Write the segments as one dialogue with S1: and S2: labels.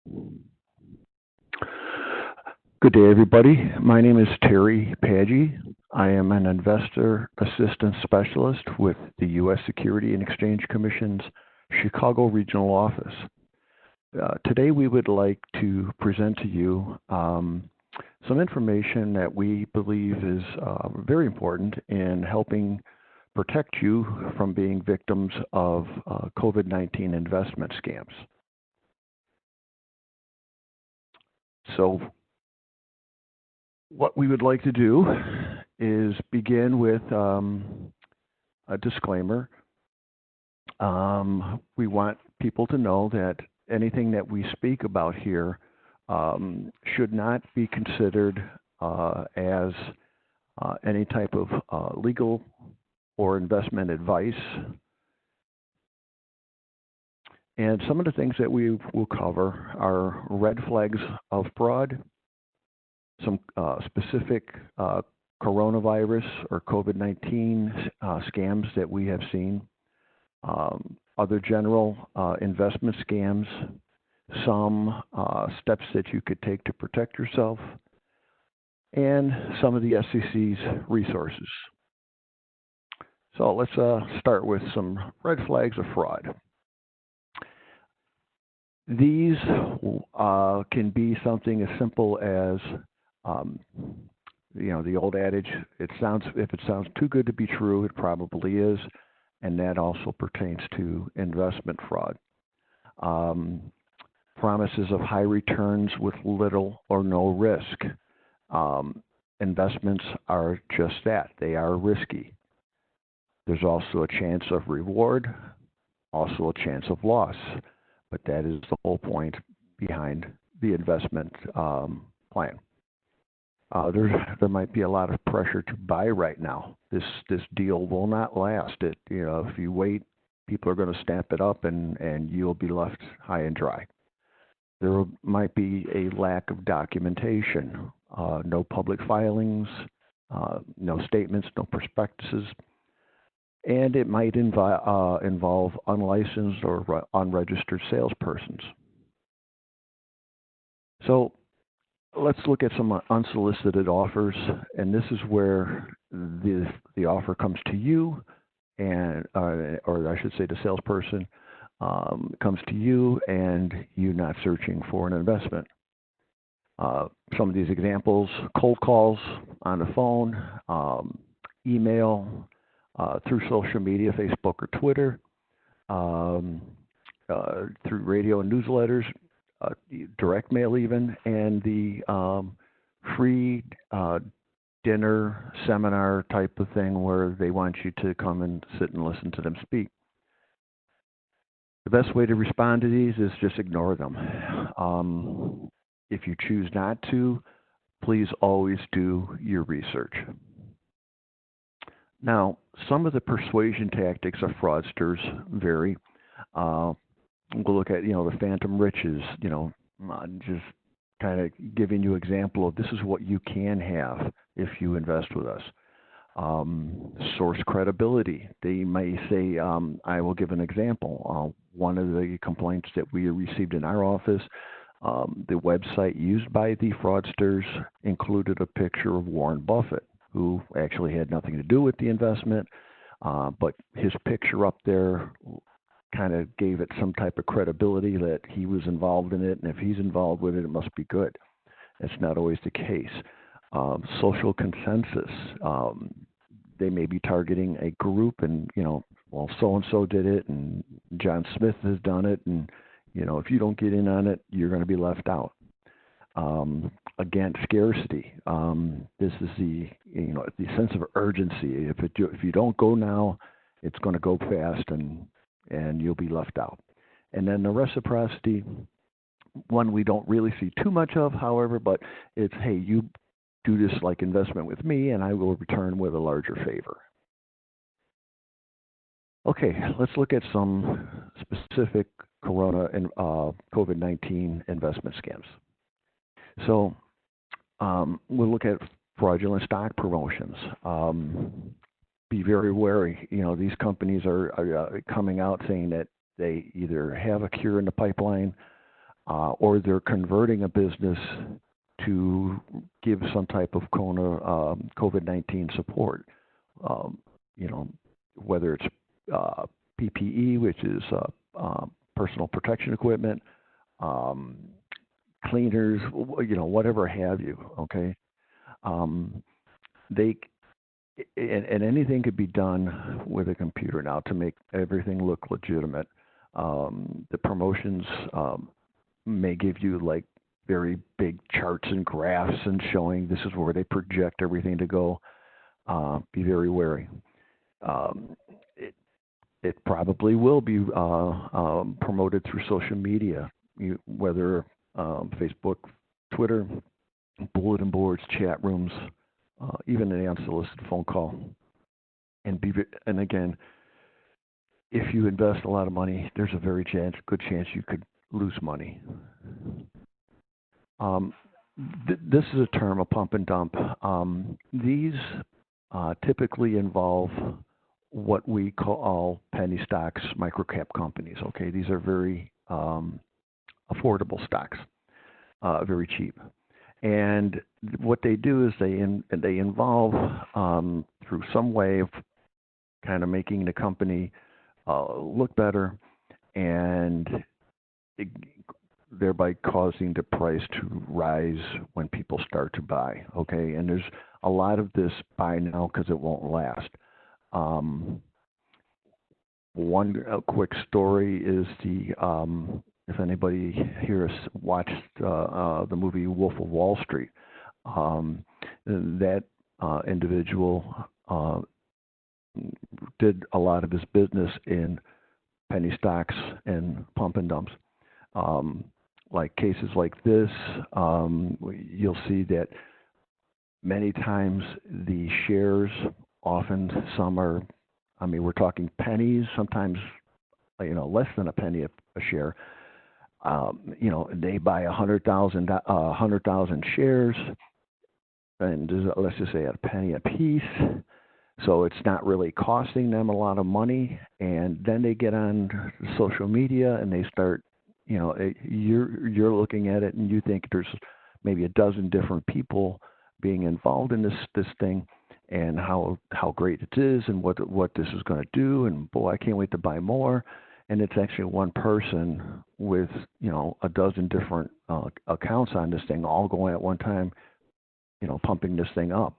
S1: Good day, everybody. My name is Terry Paggi. I am an investor assistance specialist with the U.S. Securities and Exchange Commission's Chicago Regional Office. Today, we would like to present to you some information that we believe is very important in helping protect you from being victims of COVID-19 investment scams. So, what we would like to do is begin with a disclaimer. We want people to know that anything that we speak about here should not be considered as any type of legal or investment advice. And some of the things that we will cover are red flags of fraud, some specific coronavirus or COVID-19 scams that we have seen, other general investment scams, some steps that you could take to protect yourself, and some of the SEC's resources. So let's start with some red flags of fraud. These can be something as simple as, the old adage, if it sounds too good to be true, it probably is, and that also pertains to investment fraud. Promises of high returns with little or no risk. Investments are just that, they are risky. There's also a chance of reward, also a chance of loss, but that is the whole point behind the investment plan. There might be a lot of pressure to buy right now. This deal will not last. If you wait, people are going to snap it up, and you'll be left high and dry. There might be a lack of documentation, no public filings, no statements, no prospectuses, and it might involve unlicensed or unregistered salespersons. So let's look at some unsolicited offers, and this is where the offer comes to you, and or I should say the salesperson comes to you, and you're not searching for an investment. Some of these examples: cold calls on the phone, email, through social media, Facebook or Twitter, through radio and newsletters, direct mail even, and the free dinner seminar type of thing where they want you to come and sit and listen to them speak. The best way to respond to these is just ignore them. If you choose not to, please always do your research. Now, some of the persuasion tactics of fraudsters vary. We'll look at, the phantom riches, just kind of giving you an example of this is what you can have if you invest with us. Source credibility. They may say, I will give an example. One of the complaints that we received in our office, the website used by the fraudsters included a picture of Warren Buffett, who actually had nothing to do with the investment, but his picture up there kind of gave it some type of credibility that he was involved in it, and if he's involved with it, it must be good. That's not always the case. Social consensus. They may be targeting a group, and so-and-so did it, and John Smith has done it, and if you don't get in on it, you're going to be left out. Again, scarcity. This is the sense of urgency. If you don't go now, it's going to go fast, and you'll be left out. And then the reciprocity, one we don't really see too much of, however, but it's, hey, you do this like investment with me, and I will return with a larger favor. Okay, let's look at some specific Corona and COVID-19 investment scams. So we'll look at fraudulent stock promotions. Be very wary. These companies are coming out saying that they either have a cure in the pipeline, or they're converting a business to give some type of COVID-19 support. You know, whether it's PPE, which is personal protection equipment, cleaners, you know, whatever have you. Okay, they and anything could be done with a computer now to make everything look legitimate. The promotions may give you like very big charts and graphs and showing this is where they project everything to go. Be very wary. It probably will be promoted through social media, whether Facebook, Twitter, bulletin boards, chat rooms, even an unsolicited phone call. And again, if you invest a lot of money, there's a very good chance you could lose money. This is a term, a pump and dump. These typically involve what we call penny stocks, microcap companies. Okay, these are very affordable stocks, very cheap. And what they do is they involve through some way of kind of making the company look better, and thereby causing the price to rise when people start to buy. Okay, and there's a lot of this buy now because it won't last. One quick story is if anybody here has watched the movie Wolf of Wall Street, that individual did a lot of his business in penny stocks and pump and dumps. Like cases like this, you'll see that many times the shares, often some are, I mean, we're talking pennies, sometimes, you know, less than a penny a share. You know, they buy 100,000 shares, and let's just say at a penny a piece. So it's not really costing them a lot of money, and then they get on social media and they start, you know, you're looking at it and you think there's maybe a dozen different people being involved in this thing, and how great it is and what this is going to do, and boy, I can't wait to buy more. And it's actually one person with, you know, a dozen different accounts on this thing, all going at one time, you know, pumping this thing up.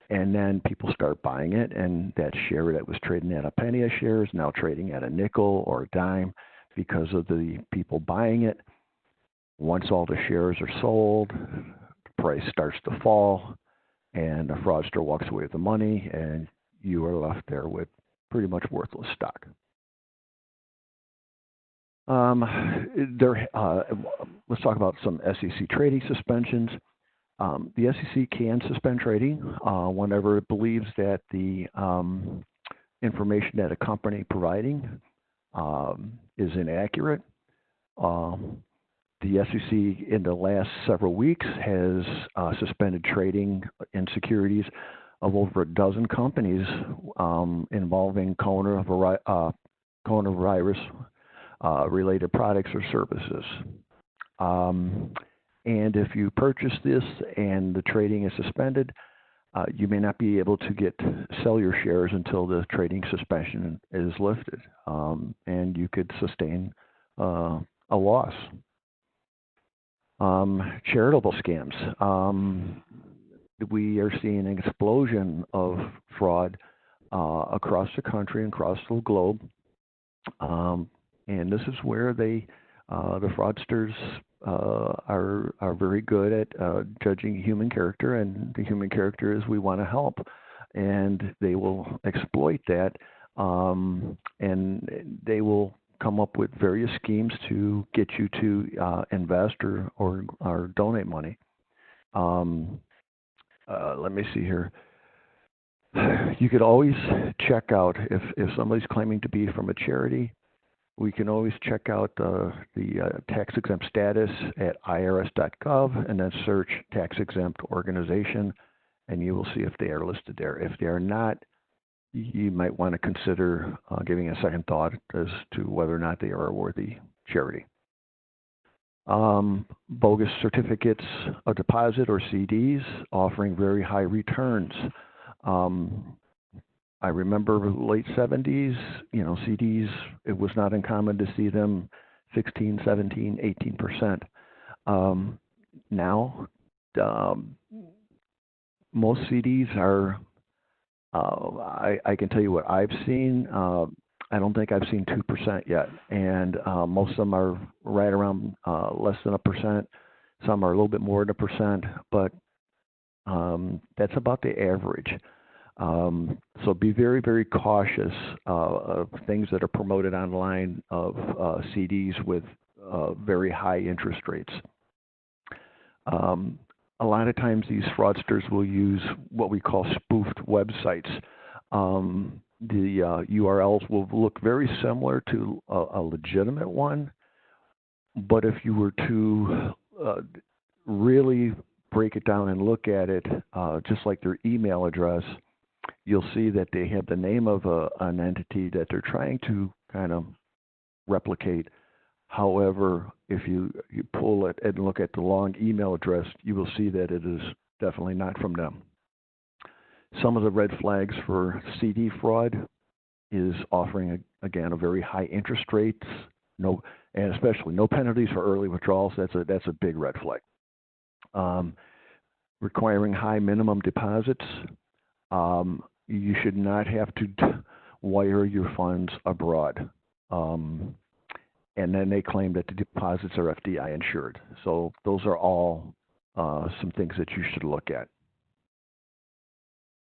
S1: And then people start buying it, and that share that was trading at a penny a share is now trading at a nickel or a dime because of the people buying it. Once all the shares are sold, the price starts to fall, and the fraudster walks away with the money, and you are left there with pretty much worthless stock. Let's talk about some SEC trading suspensions. The SEC can suspend trading whenever it believes that the information that a company providing is inaccurate. The SEC in the last several weeks has suspended trading in securities of over a dozen companies involving coronavirus related products or services. And if you purchase this and the trading is suspended, you may not be able to sell your shares until the trading suspension is lifted, and you could sustain a loss. Charitable scams. We are seeing an explosion of fraud across the country and across the globe, and this is where the fraudsters are very good at judging human character, and the human character is we want to help, and they will exploit that, and they will come up with various schemes to get you to invest or donate money. Let me see here. You could always check out if somebody's claiming to be from a charity. We can always check out the tax-exempt status at irs.gov and then search tax-exempt organization, and you will see if they are listed there. If they are not, you might want to consider giving a second thought as to whether or not they are a worthy charity. Bogus certificates of deposit or CDs offering very high returns. I remember late 70s, CDs, it was not uncommon to see them 16, 17, 18%. Now, most CDs are, I can tell you what I've seen. I don't think I've seen 2% yet. And most of them are right around less than 1%. Some are a little bit more than 1%, but that's about the average. So be very, very cautious of things that are promoted online of CDs with very high interest rates. A lot of times these fraudsters will use what we call spoofed websites. The URLs will look very similar to a legitimate one, but if you were to really break it down and look at it, just like their email address, you'll see that they have the name of an entity that they're trying to kind of replicate. However, if you pull it and look at the long email address, you will see that it is definitely not from them. Some of the red flags for CD fraud is offering, again, a very high interest rates, and especially no penalties for early withdrawals. That's a big red flag. Requiring high minimum deposits. You should not have to wire your funds abroad. And then they claim that the deposits are FDI insured. So those are all some things that you should look at.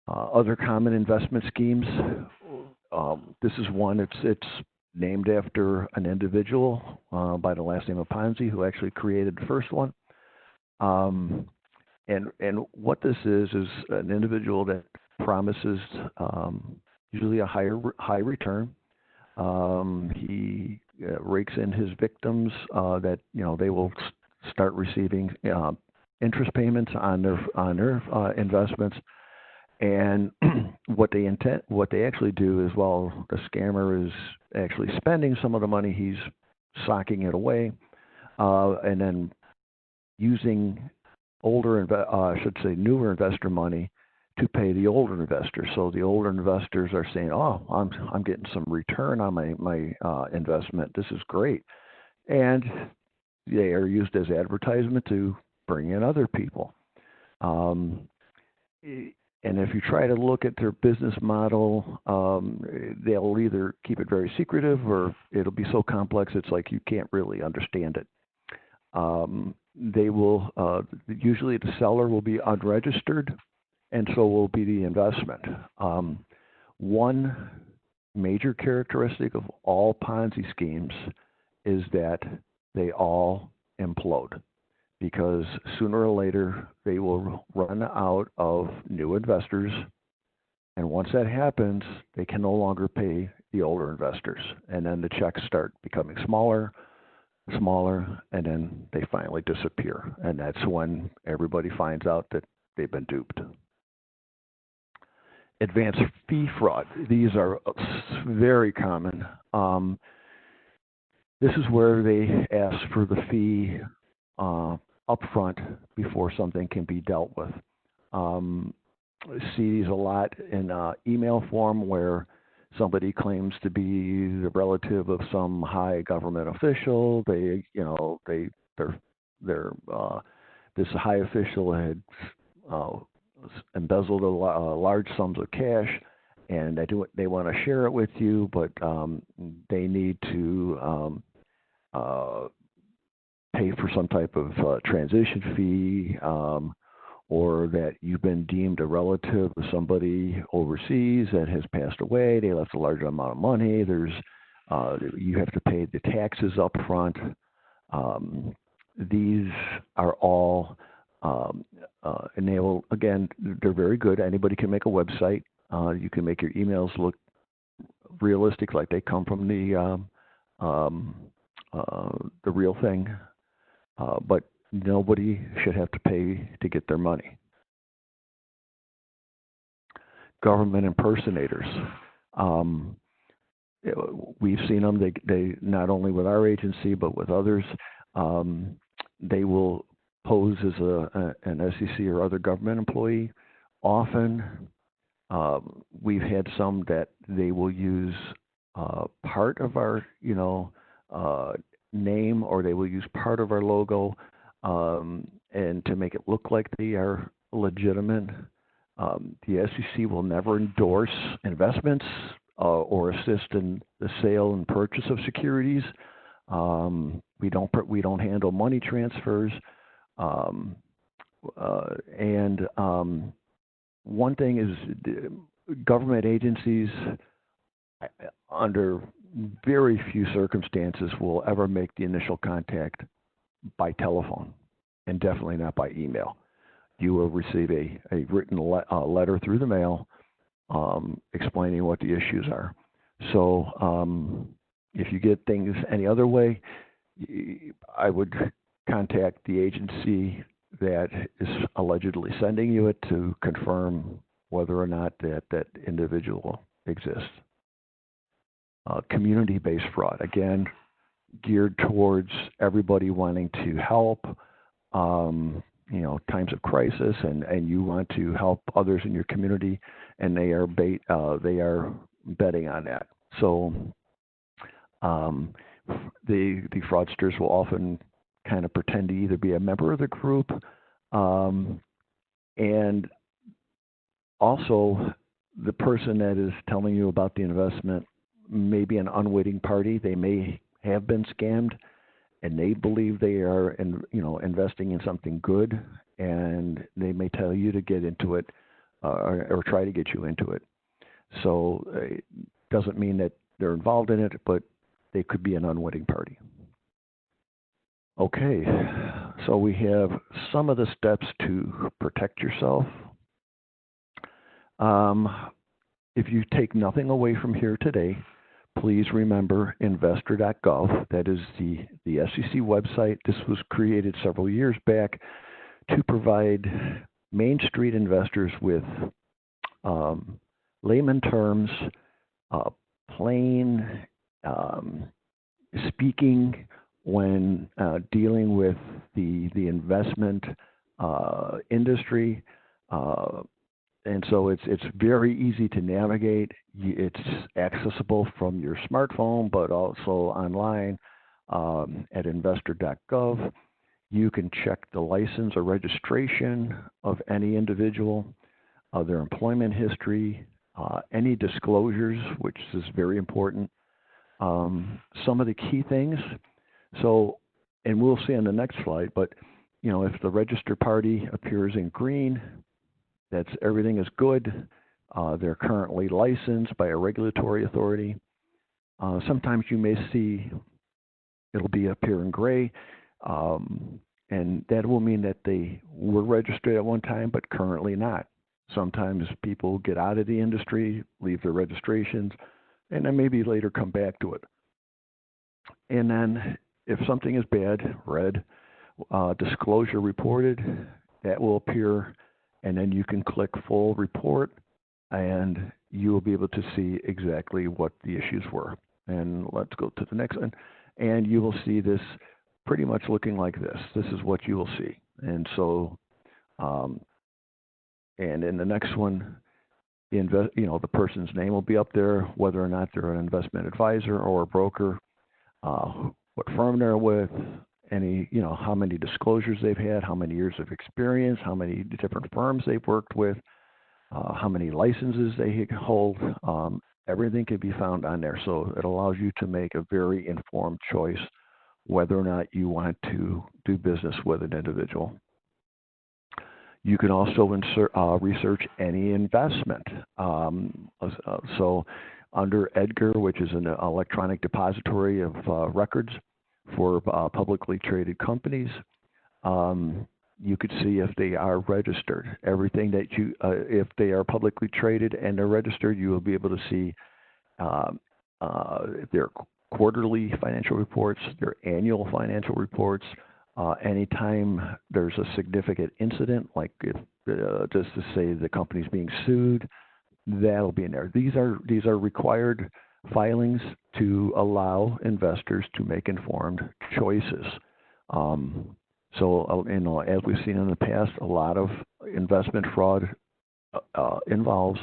S1: Other common investment schemes. This is one. It's named after an individual by the last name of Ponzi, who actually created the first one. And what this is an individual that promises usually a high return. He rakes in his victims that they will start receiving interest payments on their investments. And what they actually do is, while the scammer is actually spending some of the money, he's socking it away, and then using newer investor money to pay the older investors. So the older investors are saying, "Oh, I'm getting some return on my investment. This is great," and they are used as advertisement to bring in other people. And if you try to look at their business model, they'll either keep it very secretive, or it'll be so complex it's like you can't really understand it. They will usually, the seller will be unregistered, and so will be the investment. One major characteristic of all Ponzi schemes is that they all implode, because sooner or later they will run out of new investors, and once that happens, they can no longer pay the older investors, and then the checks start becoming smaller, and then they finally disappear, and that's when everybody finds out that they've been duped. Advance fee fraud. These are very common. This is where they ask for the fee upfront before something can be dealt with. See these a lot in email form, where somebody claims to be the relative of some high government official. This high official had embezzled large sums of cash, and they want to share it with you, but they need to pay for some type of transition fee, or that you've been deemed a relative of somebody overseas that has passed away. They left a large amount of money. You have to pay the taxes up front. These are all enabled. Again, they're very good. Anybody can make a website. You can make your emails look realistic, like they come from the real thing. But nobody should have to pay to get their money. Government impersonators. We've seen them. They not only with our agency but with others. They will pose as an SEC or other government employee. Often, we've had some that they will use part of our, name, or they will use part of our logo, and to make it look like they are legitimate. The SEC will never endorse investments or assist in the sale and purchase of securities. We don't handle money transfers. One thing is, government agencies, under very few circumstances, will ever make the initial contact by telephone, and definitely not by email. You will receive a written letter through the mail explaining what the issues are. So if you get things any other way, I would contact the agency that is allegedly sending you it to confirm whether or not that individual exists. Community-based fraud, again, geared towards everybody wanting to help, times of crisis, and you want to help others in your community, and they are betting on that. So the fraudsters will often kind of pretend to either be a member of the group, and also the person that is telling you about the investment may be an unwitting party. They may have been scammed, and they believe they are, investing in something good, and they may tell you to get into it, or try to get you into it. So it doesn't mean that they're involved in it, but they could be an unwitting party. Okay, so we have some of the steps to protect yourself. If you take nothing away from here today, please remember investor.gov. That is the SEC website. This was created several years back to provide Main Street investors with layman terms, plain speaking when dealing with the investment industry. And so it's very easy to navigate. It's accessible from your smartphone, but also online at investor.gov. You can check the license or registration of any individual, their employment history, any disclosures, which is very important. Some of the key things. So, and we'll see on the next slide, but if the registered party appears in green, that's everything is good. They're currently licensed by a regulatory authority. Sometimes you may see it'll be up here in gray, and that will mean that they were registered at one time, but currently not. Sometimes people get out of the industry, leave their registrations, and then maybe later come back to it. And then if something is bad, red, disclosure reported, that will appear. And then you can click full report, and you will be able to see exactly what the issues were. And let's go to the next one. And you will see this pretty much looking like this. This is what you will see. And so, and in the next one, the person's name will be up there, whether or not they're an investment advisor or a broker, what firm they're with, how many disclosures they've had, how many years of experience, how many different firms they've worked with, how many licenses they hold. Everything can be found on there. So it allows you to make a very informed choice whether or not you want to do business with an individual. You can also research any investment. So under EDGAR, which is an electronic depository of records for publicly traded companies, you could see if they are registered. Everything that if they are publicly traded and they're registered, you will be able to see their quarterly financial reports, their annual financial reports. Anytime there's a significant incident, like if, just to say the company's being sued, that'll be in there. These are required filings to allow investors to make informed choices. As we've seen in the past, a lot of investment fraud involves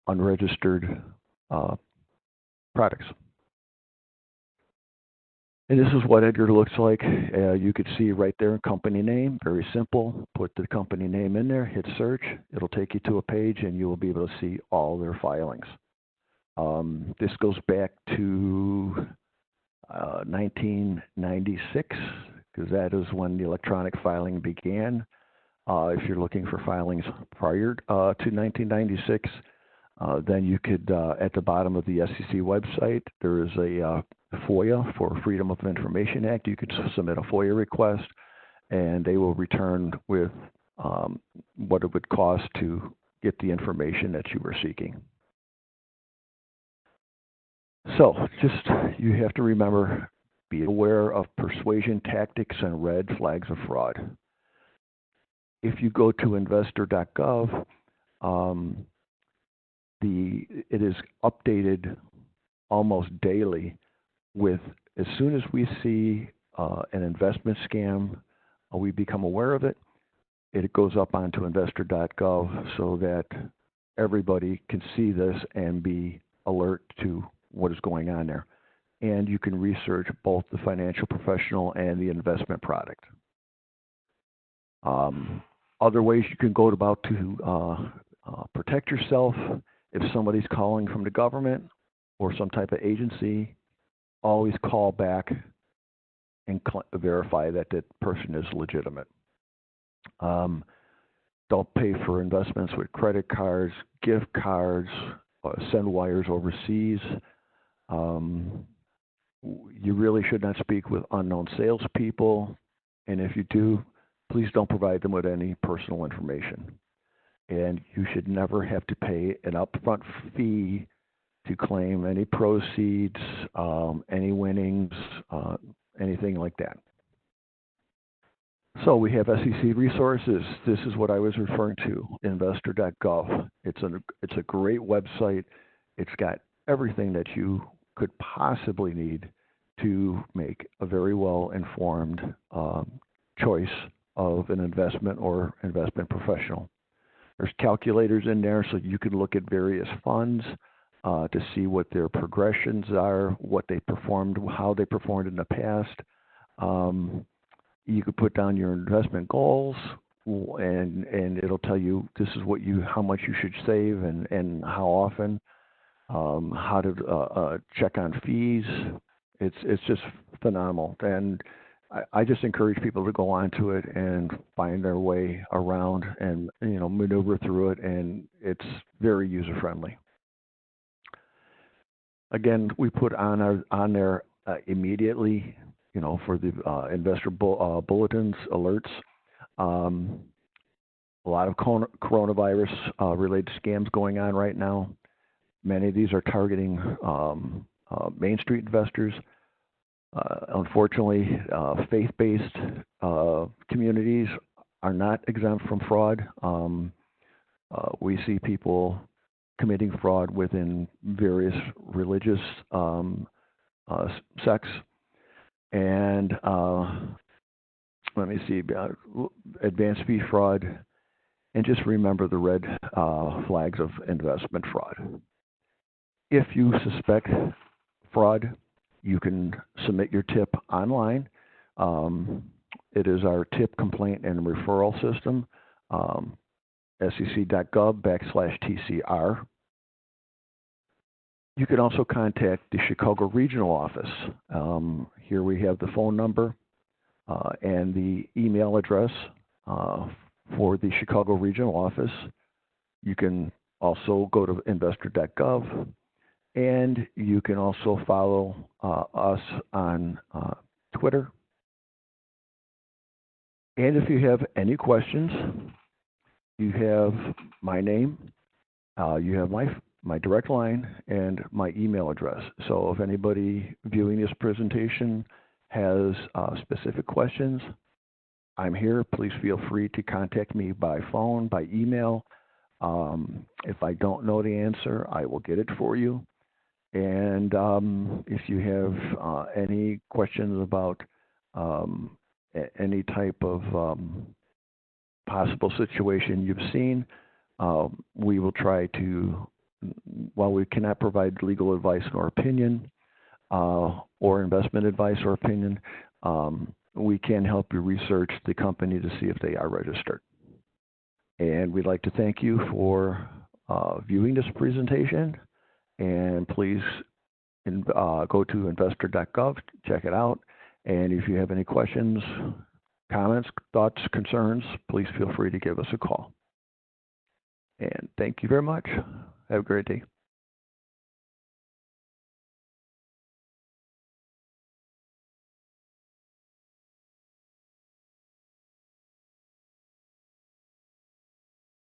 S1: unregistered products. And this is what EDGAR looks like. You could see right there, company name, very simple. Put the company name in there, hit search. It'll take you to a page, and you will be able to see all their filings. This goes back to 1996, because that is when the electronic filing began. If you're looking for filings prior to 1996, then you could, at the bottom of the SEC website, there is a FOIA, for Freedom of Information Act. You could submit a FOIA request, and they will return with what it would cost to get the information that you were seeking. So just, you have to remember, be aware of persuasion tactics and red flags of fraud. If you go to investor.gov, it is updated almost daily with, as soon as we see an investment scam, we become aware of it, it goes up onto investor.gov so that everybody can see this and be alert to what is going on there. And you can research both the financial professional and the investment product. Other ways you can go about to protect yourself: if somebody's calling from the government or some type of agency, always call back and verify that that person is legitimate. Don't pay for investments with credit cards, gift cards, send wires overseas. You really should not speak with unknown salespeople, and if you do, please don't provide them with any personal information. And you should never have to pay an upfront fee to claim any proceeds, any winnings, anything like that. So we have SEC resources. This is what I was referring to, investor.gov. It's a great website. It's got everything that you could possibly need to make a very well-informed choice of an investment or investment professional. There's calculators in there, so you can look at various funds to see what their progressions are, what they performed, how they performed in the past. You could put down your investment goals, and it'll tell you this is what how much you should save and how often. How to check on fees. It's just phenomenal, and I just encourage people to go onto it and find their way around and maneuver through it, and it's very user friendly. Again, we put on there immediately, for the investor bulletins alerts. A lot of coronavirus related scams going on right now. Many of these are targeting Main Street investors. Unfortunately, faith-based communities are not exempt from fraud. We see people committing fraud within various religious sects. And let me see, advanced fee fraud. And just remember the red flags of investment fraud. If you suspect fraud, you can submit your tip online. It is our tip, complaint, and referral system, sec.gov/TCR. You can also contact the Chicago Regional Office. Here we have the phone number and the email address for the Chicago Regional Office. You can also go to investor.gov. And you can also follow us on Twitter. And if you have any questions, you have my name, you have my direct line, and my email address. So if anybody viewing this presentation has specific questions, I'm here. Please feel free to contact me by phone, by email. If I don't know the answer, I will get it for you. And if you have any questions about any type of possible situation you've seen. We will try to, while we cannot provide legal advice or opinion, or investment advice or opinion, we can help you research the company to see if they are registered. And we'd like to thank you for viewing this presentation. And please go to investor.gov, check it out. And if you have any questions, comments, thoughts, concerns, please feel free to give us a call. And thank you very much. Have a great day.